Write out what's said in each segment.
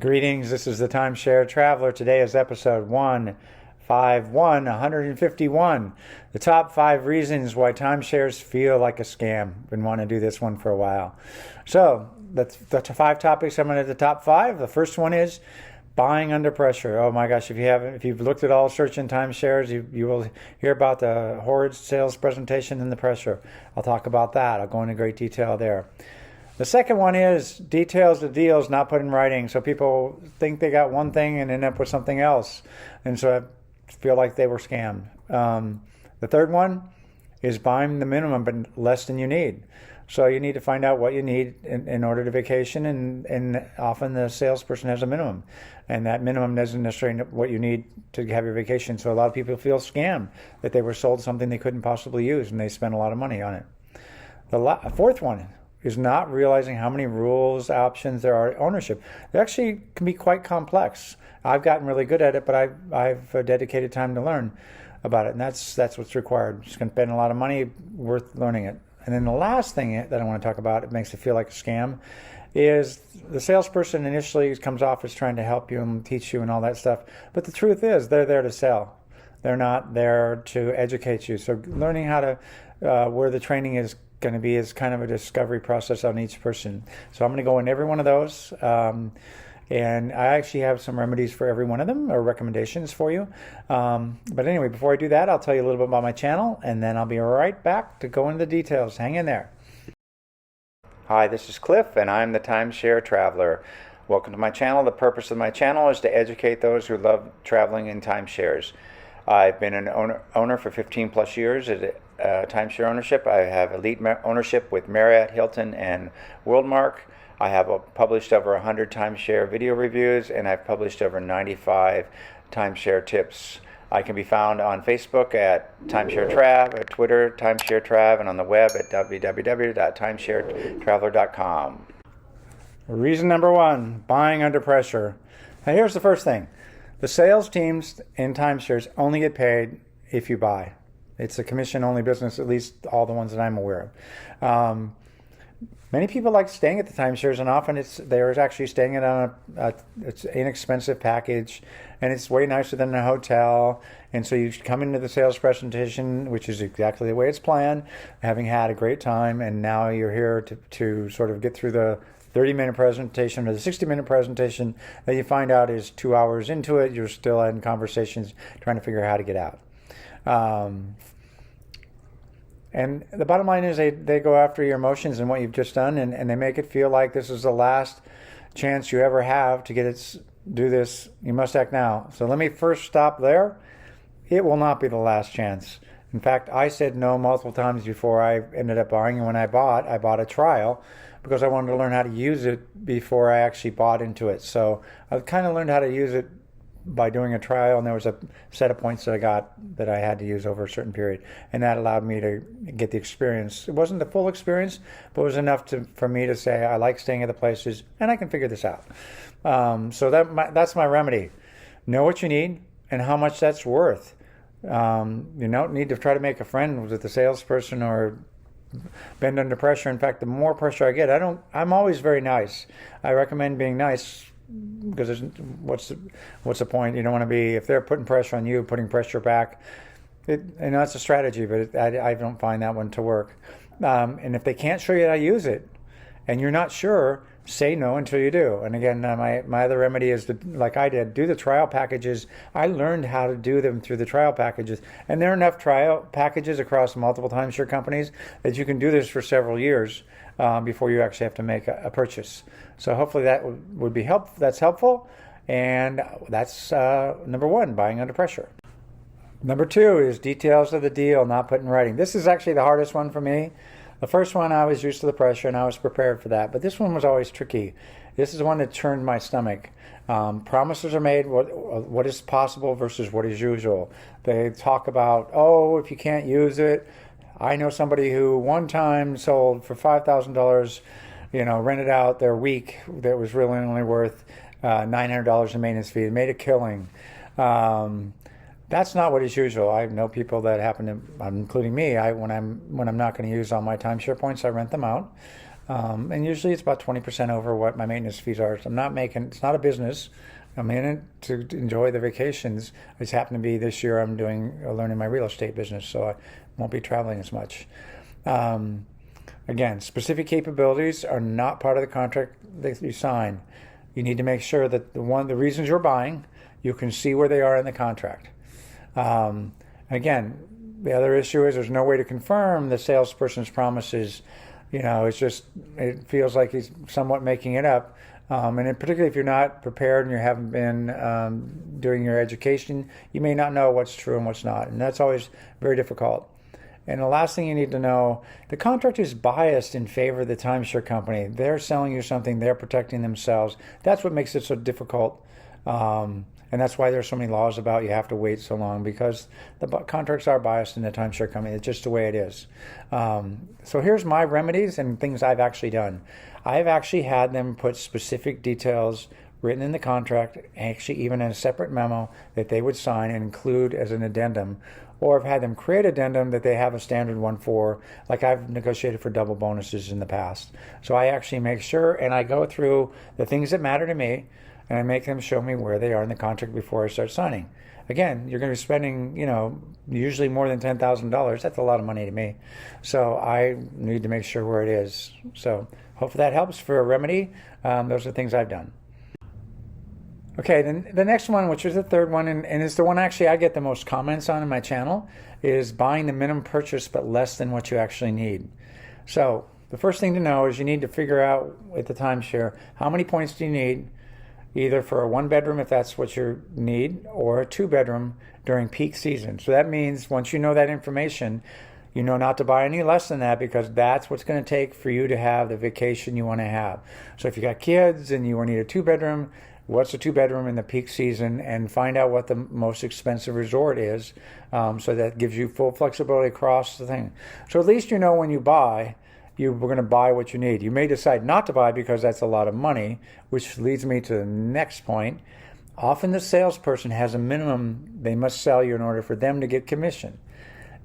Greetings, this is the Timeshare Traveler. Today is episode 151. The top 5 reasons why timeshares feel like a scam. Been wanting to do this one for a while. So, the 5 topics I'm going to the top 5. The first one is buying under pressure. Oh my gosh, if you've looked at all search in timeshares, you will hear about the horrid sales presentation and the pressure. I'll talk about that. I'll go into great detail there. The second one is details of deals not put in writing. So people think they got one thing and end up with something else. And so I feel like they were scammed. The third one is buying the minimum but less than you need. So you need to find out what you need in order to vacation. And often the salesperson has a minimum. And that minimum doesn't necessarily know what you need to have your vacation. So a lot of people feel scammed that they were sold something they couldn't possibly use and they spent a lot of money on it. The fourth one is not realizing how many rules, options there are. Ownership. They actually can be quite complex. I've gotten really good at it, but I've dedicated time to learn about it, and that's what's required. Just going to spend a lot of money, worth learning it. And then the last thing that I want to talk about, it makes it feel like a scam, is the salesperson initially comes off as trying to help you and teach you and all that stuff. But the truth is, they're there to sell. They're not there to educate you. So learning how to, where the training is going to be is kind of a discovery process on each person. So I'm going to go in every one of those. And I actually have some remedies for every one of them, or recommendations for you. But anyway, before I do that, I'll tell you a little bit about my channel, and then I'll be right back to go into the details. Hang in there. Hi, this is Cliff, and I'm the Timeshare Traveler. Welcome to my channel. The purpose of my channel is to educate those who love traveling in timeshares. I've been an owner for 15 plus years at timeshare ownership. I have elite ownership with Marriott, Hilton, and Worldmark. I have published over 100 timeshare video reviews, and I've published over 95 timeshare tips. I can be found on Facebook at Timeshare Trav, at Twitter, Timeshare Trav, and on the web at www.timesharetraveler.com. Reason number 1, buying under pressure. Now here's the first thing. The sales teams in timeshares only get paid if you buy. It's a commission-only business, at least all the ones that I'm aware of. Many people like staying at the timeshares, and often they're actually staying on it's an inexpensive package, and it's way nicer than a hotel. And so you come into the sales presentation, which is exactly the way it's planned, having had a great time, and now you're here to sort of get through the 30-minute presentation or the 60-minute presentation that you find out is 2 hours into it. You're still in conversations trying to figure out how to get out. And the bottom line is they go after your emotions and what you've just done, and they make it feel like this is the last chance you ever have to do this. You must act now. So let me first stop there. It will not be the last chance. In fact, I said no multiple times before I ended up buying, and when I bought a trial because I wanted to learn how to use it before I actually bought into it. So I kind of learned how to use it by doing a trial, and there was a set of points that I got that I had to use over a certain period, and that allowed me to get the experience. It wasn't the full experience, but it was enough for me to say I like staying at the places and I can figure this out. So that's my remedy. Know what you need and how much that's worth. You don't need to try to make a friend with the salesperson or bend under pressure. In fact, the more pressure I get, I'm always very nice. I recommend being nice, because what's the point? You don't want to be, if they're putting pressure on you, putting pressure back. That's a strategy, but I don't find that one to work. And if they can't show you how to use it, and you're not sure, say no until you do. And again, my other remedy is to, like I did, do the trial packages. I learned how to do them through the trial packages, and there are enough trial packages across multiple timeshare companies that you can do this for several years before you actually have to make a purchase. So hopefully that would be that's helpful, and that's number 1, buying under pressure. Number 2 is details of the deal not put in writing. This is actually the hardest one for me. The first one, I was used to the pressure and I was prepared for that, but this one was always tricky. This is one that turned my stomach. Promises are made, what is possible versus what is usual. They talk about, if you can't use it. I know somebody who one time sold for $5,000, rented out their week that was really only worth $900 in maintenance fee and made a killing. That's not what is usual. I know people that happen to, including me, when I'm not going to use all my timeshare points, I rent them out. And usually it's about 20% over what my maintenance fees are. So I'm not making, it's not a business. I'm in it to enjoy the vacations. I just happen to be this year I'm learning my real estate business, so I won't be traveling as much. Again, specific capabilities are not part of the contract that you sign. You need to make sure that the reasons you're buying, you can see where they are in the contract. Again, the other issue is there's no way to confirm the salesperson's promises. It feels like he's somewhat making it up. And particularly if you're not prepared and you haven't been doing your education, you may not know what's true and what's not. And that's always very difficult. And the last thing you need to know, the contract is biased in favor of the timeshare company. They're selling you something, they're protecting themselves. That's what makes it so difficult. And that's why there's so many laws about you have to wait so long, because the contracts are biased in the timeshare company. It's just the way it is. So here's my remedies and things I've actually done. I've actually had them put specific details written in the contract, actually even in a separate memo that they would sign and include as an addendum. Or I've had them create addendum that they have a standard one for, like I've negotiated for double bonuses in the past. So I actually make sure, and I go through the things that matter to me, and I make them show me where they are in the contract before I start signing. Again, you're going to be spending, usually more than $10,000. That's a lot of money to me. So I need to make sure where it is. So hopefully that helps for a remedy. Those are things I've done. Okay, then the next one, which is the third one, and it's the one actually I get the most comments on in my channel, is buying the minimum purchase but less than what you actually need. So the first thing to know is you need to figure out at the timeshare, how many points do you need, either for a one bedroom if that's what you need, or a two bedroom during peak season. So that means once you know that information, you know not to buy any less than that, because that's what's going to take for you to have the vacation you want to have. So if you got kids and you need a two bedroom, what's a two bedroom in the peak season, and find out what the most expensive resort is. So that gives you full flexibility across the thing. So at least you know when you buy, you're going to buy what you need. You may decide not to buy because that's a lot of money, which leads me to the next point. Often the salesperson has a minimum they must sell you in order for them to get commission.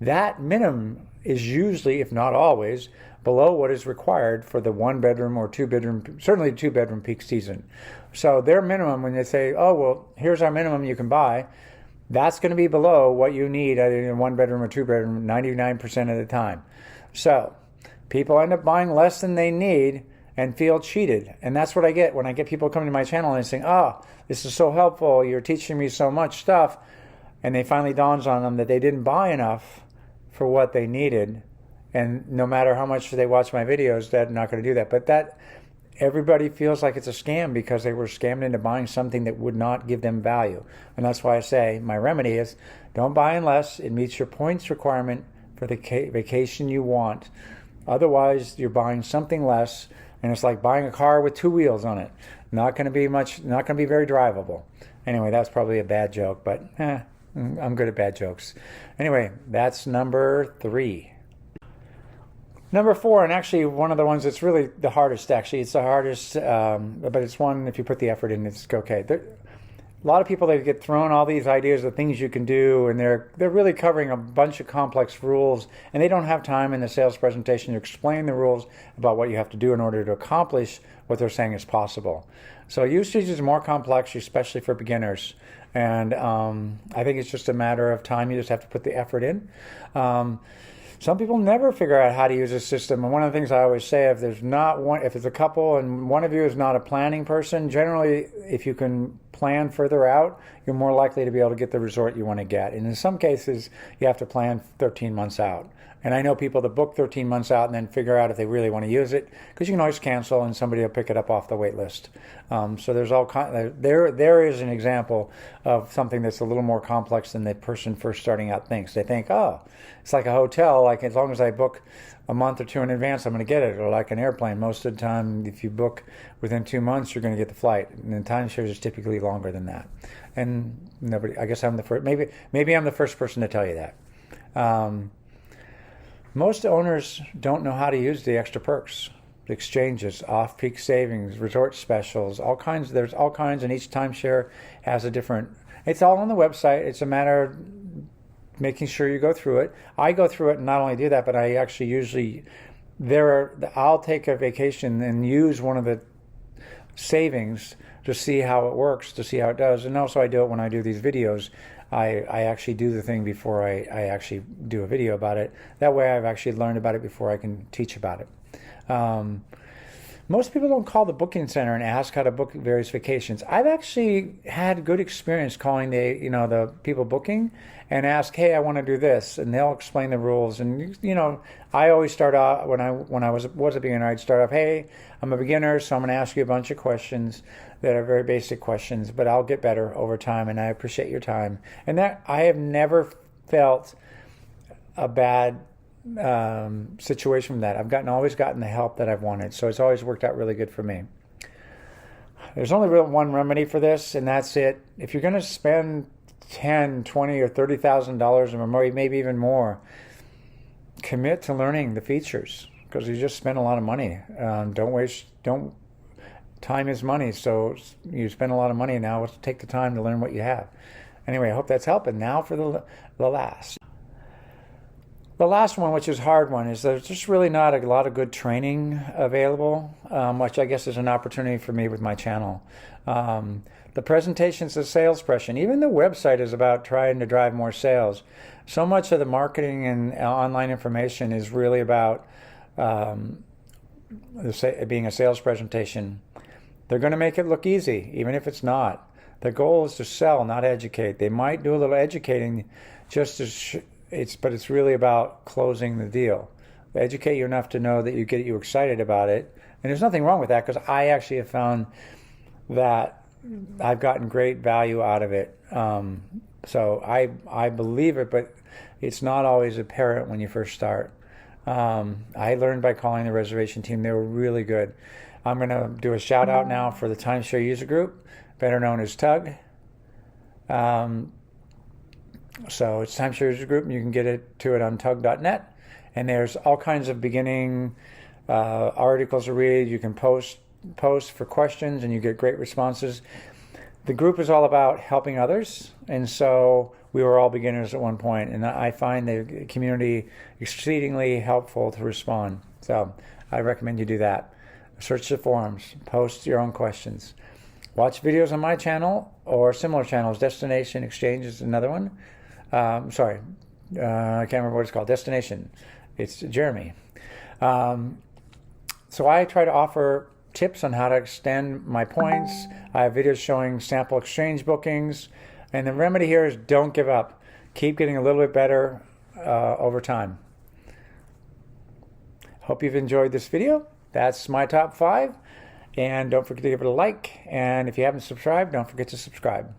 That minimum is usually, if not always, below what is required for the one bedroom or two bedroom, certainly two bedroom peak season. So their minimum, when they say, oh, well, here's our minimum you can buy, that's going to be below what you need either in one bedroom or two bedroom 99% of the time. So people end up buying less than they need and feel cheated. And that's what I get when I get people coming to my channel and saying, oh, this is so helpful, you're teaching me so much stuff. And they finally dawns on them that they didn't buy enough for what they needed. And no matter how much they watch my videos, they're not going to do that. But that everybody feels like it's a scam because they were scammed into buying something that would not give them value. And that's why I say my remedy is don't buy unless it meets your points requirement for the vacation you want. Otherwise, you're buying something less, and it's like buying a car with two wheels on it. Not going to be very drivable. Anyway, that's probably a bad joke, but I'm good at bad jokes. Anyway, that's number 3. Number 4, and actually one of the ones that's really the hardest, actually. It's the hardest, but it's one, if you put the effort in, it's okay. A lot of people, they get thrown all these ideas of things you can do, and they're really covering a bunch of complex rules, and they don't have time in the sales presentation to explain the rules about what you have to do in order to accomplish what they're saying is possible. So usage is more complex, especially for beginners. And I think it's just a matter of time. You just have to put the effort in. Some people never figure out how to use a system. And one of the things I always say, if it's a couple and one of you is not a planning person, generally, if you can plan further out, you're more likely to be able to get the resort you want to get. And in some cases, you have to plan 13 months out. And I know people that book 13 months out and then figure out if they really want to use it, because you can always cancel and somebody will pick it up off the wait list. So there's there is an example of something that's a little more complex than the person first starting out thinks. They think, oh, it's like a hotel, like as long as I book a month or two in advance, I'm going to get it. Or like an airplane, most of the time, if you book within 2 months, you're going to get the flight. And then timeshares is typically longer than that. And nobody, I guess I'm the first, maybe I'm the first person to tell you that. Most owners don't know how to use the extra perks, the exchanges, off-peak savings, resort specials, all kinds. There's all kinds, and each timeshare has a different. It's all on the website. It's a matter of making sure you go through it. I go through it and not only do that, but I actually usually I'll take a vacation and use one of the savings to see how it works, to see how it does. And also I do it when I do these videos. I actually do the thing before I actually do a video about it. That way I've actually learned about it before I can teach about it. Most people don't call the booking center and ask how to book various vacations. I've actually had good experience calling the people booking and ask, hey, I want to do this, and they'll explain the rules. And I always start out when I was a beginner. I'd start off, hey, I'm a beginner, so I'm going to ask you a bunch of questions that are very basic questions, but I'll get better over time, and I appreciate your time. And that I have never felt a bad situation from that. I've always gotten the help that I've wanted, so it's always worked out really good for me. There's only one remedy for this, and that's it. If you're going to spend $10, $20, or $30,000 or more, maybe even more, commit to learning the features, because you just spent a lot of money. Time is money, so you spend a lot of money now. Let's take the time to learn what you have. Anyway, I hope that's helping. Now for the last. The last one, which is a hard one, is there's just really not a lot of good training available, which I guess is an opportunity for me with my channel. The presentation's a salesperson. Even the website is about trying to drive more sales. So much of the marketing and online information is really about being a sales presentation. They're going to make it look easy, even if it's not. The goal is to sell, not educate. They might do a little educating just to but it's really about closing the deal. They educate you enough to know that you get you excited about it. And there's nothing wrong with that, because I actually have found that I've gotten great value out of it. So I believe it, but it's not always apparent when you first start. I learned by calling the reservation team. They were really good. I'm going to do a shout out now for the Timeshare user group, better known as TUG. So it's Timeshare user group, and you can get to it on tug.net. And there's all kinds of beginning articles to read. You can post for questions, and you get great responses. The group is all about helping others, and so we were all beginners at one point, and I find the community exceedingly helpful to respond. So I recommend you do that. Search the forums, post your own questions. Watch videos on my channel or similar channels. Destination Exchange is another one. I can't remember what it's called. Destination. It's Jeremy. So I try to offer tips on how to extend my points. I have videos showing sample exchange bookings. And the remedy here is don't give up. Keep getting a little bit better over time. Hope you've enjoyed this video. That's my top 5. And don't forget to give it a like. And if you haven't subscribed, don't forget to subscribe.